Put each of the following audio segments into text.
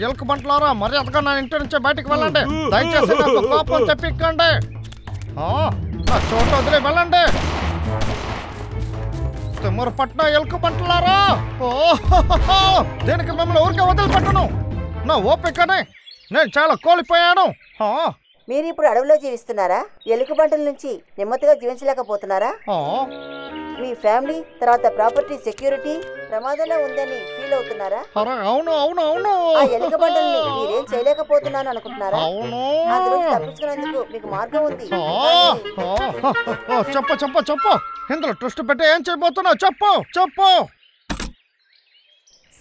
ఎలుక బంట్లారా మర్యాదగా నా ఇంటి నుంచి బయటికి వెళ్ళండి. దయచేసి నాకు కోపం తెప్పిక్కండి. నా చోట వదిలే వెళ్ళండి. తిమ్మరు పట్న ఎలుక బంట్లారా, దీనికి మిమ్మల్ని ఊరికే వదిలిపెట్టను. నా ఓపికని నేను చాలా కోల్పోయాను. మీరు ఇప్పుడు అడవిలో జీవిస్తున్నారా? ఎలుకబంటల నుంచి నెమ్మదిగా జీవించలేకపోతున్నారా? మీ ఫ్యామిలీ తర్వాత ప్రాపర్టీ సెక్యూరిటీ ప్రమాదంలో ఉందని ఫీల్ అవుతున్నారా? అవును అవును అవును. ఆ ఎలుకబంటల్ని మీరేం చేయలేకపోతున్నాను అనుకుంటున్నారా? అందులో తప్పించుకునేందుకు మీకు మార్గం ఉంది. చెప్పు చెప్పు చెప్పు. ఇందులో ట్విస్ట్ పెట్టి ఏం చేయబోతున్నావు? చెప్పు చెప్పు.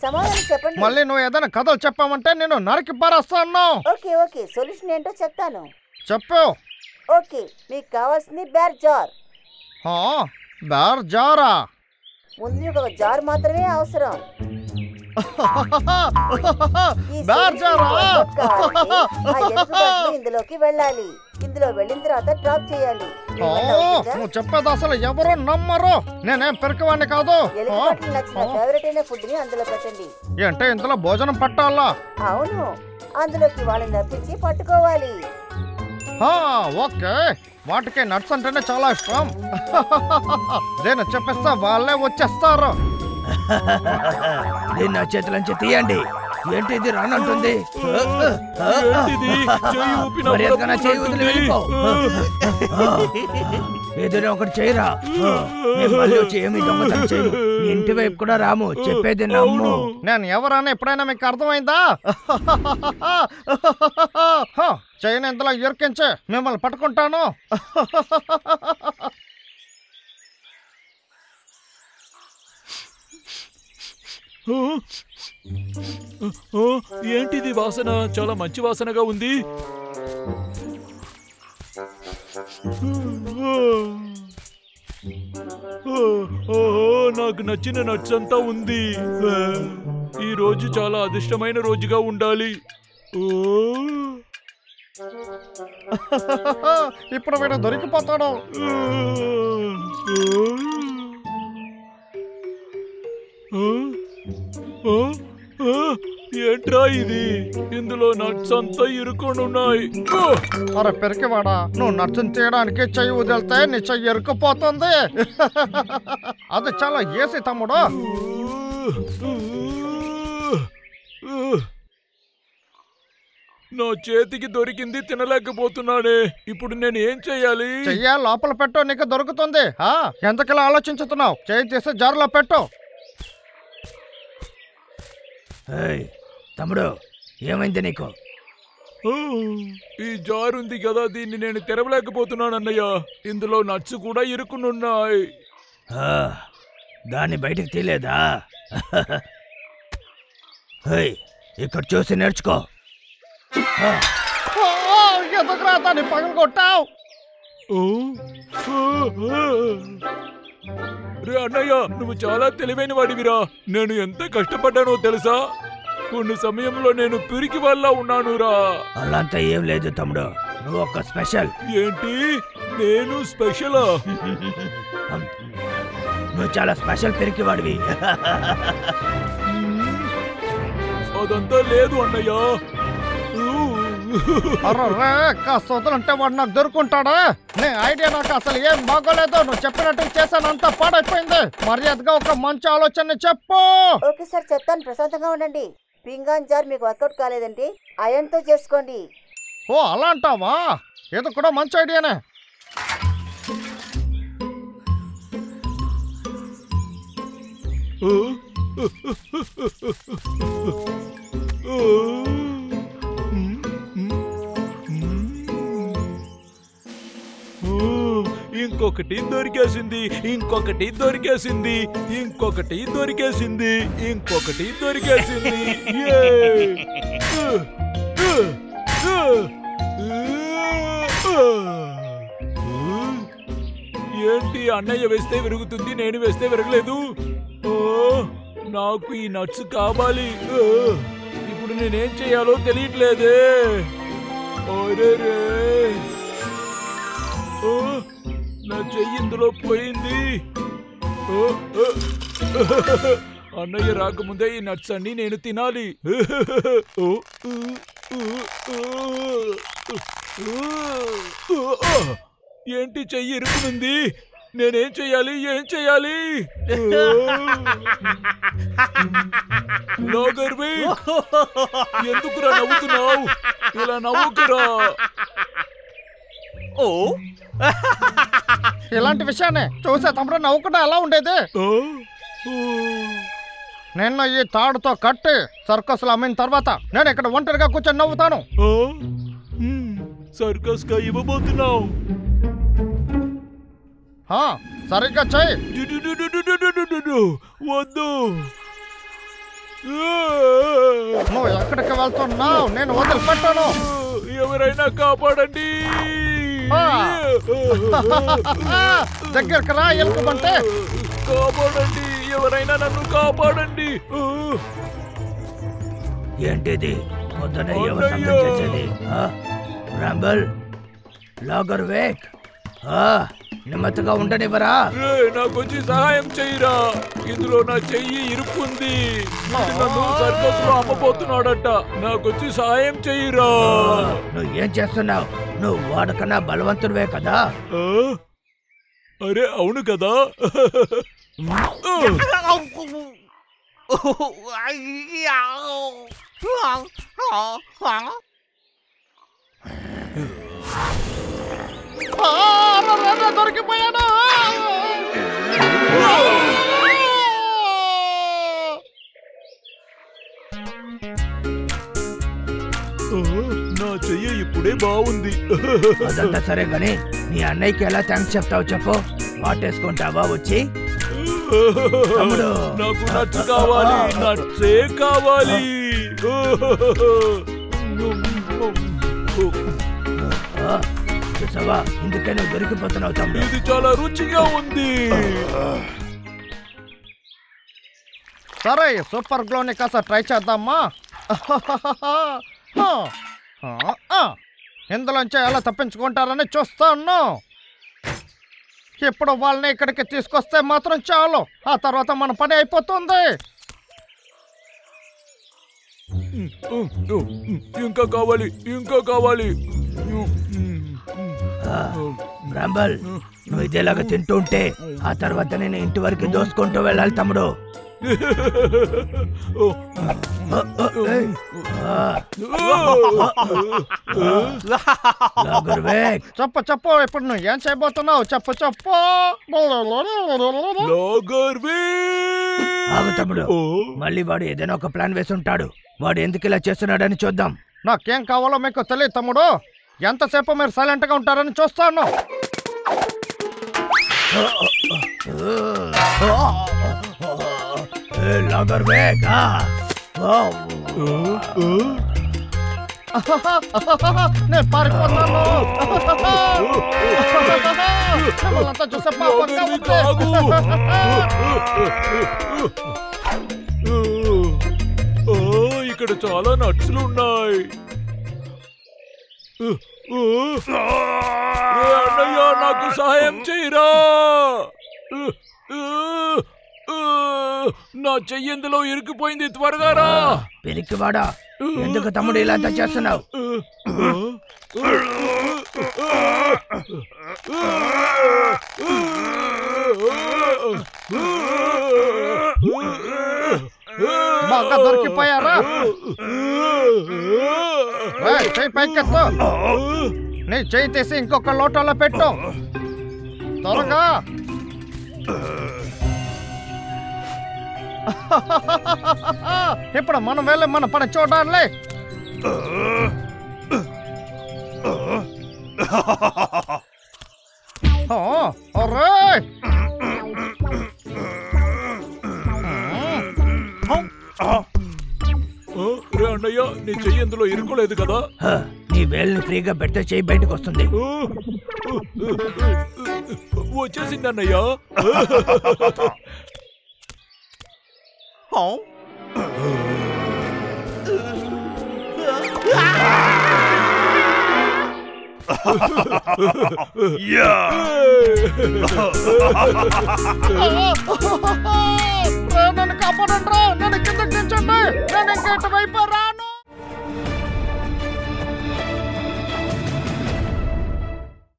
సమాధానం చెప్పండి. మళ్ళీ నువ్వు ఏదైనా కథలు చెప్పామంటే నేను నరికి పారేస్తాను. ఓకే ఓకే, సొల్యూషన్ ఏంటో చెప్తాను. చెప్పు. ఓకే, మీకు కావాల్సింది బేర్ జార్. Bear Zara? ముందు ఒక జార్ మాత్రమే అవసరం. ఇందులోకి వెళ్ళాలి. ఇందులో వెళ్ళిన తర్వాత డ్రాప్ చేయాలి. నువ్వు చెప్పేది అసలు ఎవరు నమ్మరు. నేనేం పెరకవాడిని కాదు. ఎలుకబంటికి నచ్చిన ఫేవరెట్ అయిన ఫుడ్ ని అందులో పెట్టండి. అంటే ఇందులో భోజనం పట్టాలా? అవును, అందులోకి వాళ్ళని రప్పించి పట్టుకోవాలి. ఓకే, వాటికి నట్స్ అంటేనే చాలా ఇష్టం. నేను చెప్పేస్తా వాళ్ళే వచ్చేస్తారు. నా చేతులంచి తీయండి. ఏంటి ఇది రానంటుంది? ఏదైనా ఒకటి చేయరా. మళ్ళీ వచ్చి ఏమి దొంగతనం చేయు. ఇంటి వైపు కూడా రాము. చెప్పేది నమ్ము. నేను ఎవరన్నా ఎప్పుడైనా మీకు అర్థమైందా? చైన్ ఎంతలో ఇరికించి మిమ్మల్ని పట్టుకుంటాను. ఏంటిది వాసన? చాలా మంచి వాసనగా ఉంది. నాకు నచ్చిన నట్స్ అంతా ఉంది. ఈ రోజు చాలా అదృష్టమైన రోజుగా ఉండాలి. ఇప్పుడు వీడు దొరికిపోతాడు. ఏంట్రా ఇది? ఇందులో నట్స్ అంతా ఇరుకొని ఉన్నాయి. అరే పెరికివాడా, నువ్వు నట్స్ తీయడానికి చెయ్యి వదిలితే నీ చెయ్యి ఇరుక్కుపోతుంది. అది చాలా ఏసి తమ్ముడు. నా చేతికి దొరికింది తినలేకపోతున్నానే. ఇప్పుడు నేను ఏం చెయ్యాలి? చెయ్య లోపల పెట్టు, నీకు దొరుకుతుంది. ఎంతకిలా ఆలోచించుతున్నావు? చెయ్యి తీసి జారులో పెట్టు. తమ్ముడు, ఏమైంది నీకు? ఈ జారు ఉంది కదా, దీన్ని నేను తెరవలేకపోతున్నాను అన్నయ్య. ఇందులో నట్స్ కూడా ఇరుక్కునున్నాయి. దాన్ని బయటికి తీలేదా? ఇక్కడ చూసి నేర్చుకో. ఎందుకురా దాన్ని పగలు కొట్టావు? రే అన్నయ్య, నువ్వు చాలా తెలివైన వాడివిరా. నేను ఎంత కష్టపడ్డానో తెలుసా? కొన్ని సమయంలో నేను పిరికి వల్ల ఉన్నాను రా. అలాంతా ఏం లేదు తమ్ముడు, నువ్వు ఒక స్పెషల్. ఏంటి? నేను స్పెషలా? నువ్వు చాలా స్పెషల్ పిరికి వాడివి. అదంతా లేదు అన్నయ్య. కాస్త వదలంటే వాడు నాకు దొరుకుంటాడా? నీ ఐడియా నాకు అసలు ఏం బాగోలేదు. నువ్వు చెప్పినట్టు చేశాను, అంతా పాడైపోయింది. మర్యాదగా ఒక మంచి ఆలోచన చెప్పు. ఓకే సార్, చెప్తాను. ప్రశాంతంగా ఉండండి. పింగాన్ జార్ మీకు వర్కౌట్ కాలేదండి, ఐరన్ తో చేసుకోండి. అలా అంటావా? ఇది కూడా మంచి ఐడియానే. ఇంకొకటి దొరికేసింది, ఇంకొకటి దొరికేసింది, ఇంకొకటి దొరికేసింది, ఇంకొకటి దొరికేసింది. ఏంటి? అన్నయ్య వేస్తే విరుగుతుంది, నేను వేస్తే విరగలేదు. నాకు ఈ నట్స్ కావాలి. ఇప్పుడు నేనేం చేయాలో తెలియట్లేదే. నా చెయ్యి ఇందులో పోయింది. అన్నయ్య రాకముందే ఈ నట్స్ అన్ని నేను తినాలి. ఏంటి చెయ్యి ఇరుకునుంది? నేనేం చెయ్యాలి? ఏం చెయ్యాలి? లాగర్వి, ఎందుకురా నవ్వుతున్నావు? ఇలా నవ్వుకురా. ఇలాంటి విషయాన్ని చూసే తమ్ముడు నవ్వుకుంటా ఎలా ఉండేది? నిన్న ఈ తాడుతో కట్టి సర్కస్ లో అమ్మిన తర్వాత నేను ఇక్కడ ఒంటరిగా కూర్చొని నవ్వుతాను. సర్కస్ గా ఇవ్వబోతున్నావు? సరిగ్గా చెయ్యి. వద్దు. నువ్వు ఎక్కడికి వెళ్తున్నావు? నేను వదిలిపెట్టాను. ఎవరైనా కాపాడండి. దగ్గరికి రా ఎలుగుబంటే. కాపాడండి, ఎవరైనా నన్ను కాపాడండి. ఏంటిది పొద్దునే ఎవరు శబ్దం చేసేది? రాంబల్, లాగర్ వేక్, నెమ్మదిగా ఉండనివ్వరా? నాకు వచ్చి సహాయం చెయ్యరా. ఇందులో నా చెయ్యి ఇరుక్కుంది. నన్ను సర్కస్ లో అమ్మబోతున్నాడట. నాకొచ్చి సహాయం చెయ్యరా. నువ్వు ఏం చేస్తున్నావు? నువ్వు వాడకన్నా బలవంతుడివే కదా. అరే అవును కదా. దొరికిపోయాను. నా చెయ్యి ఇప్పుడే బాగుంది. అదంతా సరే గాని నీ అన్నయ్యకి ఎలా థ్యాంక్స్ చెప్తావు చెప్పు. వాటేసుకుంటావా వచ్చి? నాకు నట్స్ కావాలి, నట్సే కావాలి. చూసావా, ఇందుకే నువ్వు దొరికిపోతున్నావు తమ్ముడు. ఇది చాలా రుచిగా ఉంది. సరే, సూపర్ గ్లోని కాస్త ట్రై చేద్దామా? ఇందులోంచి ఎలా తప్పించుకుంటారని చూస్తాను. ఇప్పుడు వాళ్ళని ఇక్కడికి తీసుకొస్తే మాత్రం చాలు. ఆ తర్వాత మన పని అయిపోతుంది. ఇంకా కావాలి, ఇంకా కావాలి. రాంబల్, నువ్వు ఇదేలాగా తింటూ ఉంటే ఆ తర్వాత నేను ఇంటి వరకు దోసుకుంటూ వెళ్ళాలి తమ్ముడు. చెప్పు చెప్పు, ఇప్పుడు నువ్వు ఏం చేయబోతున్నావు? చెప్పు చెప్పు. ఆగు తమ్ముడు, మళ్ళీ వాడు ఏదైనా ఒక ప్లాన్ వేసి ఉంటాడు. వాడు ఎందుకు ఇలా చేస్తున్నాడని చూద్దాం. నాకేం కావాలో మీకు తెలియదు తమ్ముడు. ఎంతసేపు మీరు సైలెంట్ గా ఉంటారని చూస్తాను. నేను పారిపోతున్నాను. మిమ్మల్నంతా చూసే పాపంగా ఉంది. ఇక్కడ చాలా నట్స్లు ఉన్నాయి. అన్నయ్య, నాకు సహాయం చేయరా. నా చెయ్యందులో ఇరుక్కుపోయింది. త్వరగా రా. పిరికివాడా, ఎందుకు తమ్ముడు ఇలా చేస్తున్నావు? బాగా దొరికిపోయారా? చెయ్యి పైకెత్తు. నీ చెయ్యి తీసి ఇంకొక లోటాలో పెట్టు త్వరగా. ఇప్పుడు మనం వెళ్ళి మన పని చూడాలి. అన్నయ్య, నీ చెయ్యి ఎందులో ఇరుకోలేదు కదా? నీ వేలుని ఫ్రీగా పెడితే చెయ్యి బయటకు వస్తుంది. వచ్చేసింది అన్నయ్య. నన్ను కాపాడండి రా, నన్ను కిందకి దించండి, నేను ఇంకా ఇటువైపు రాను.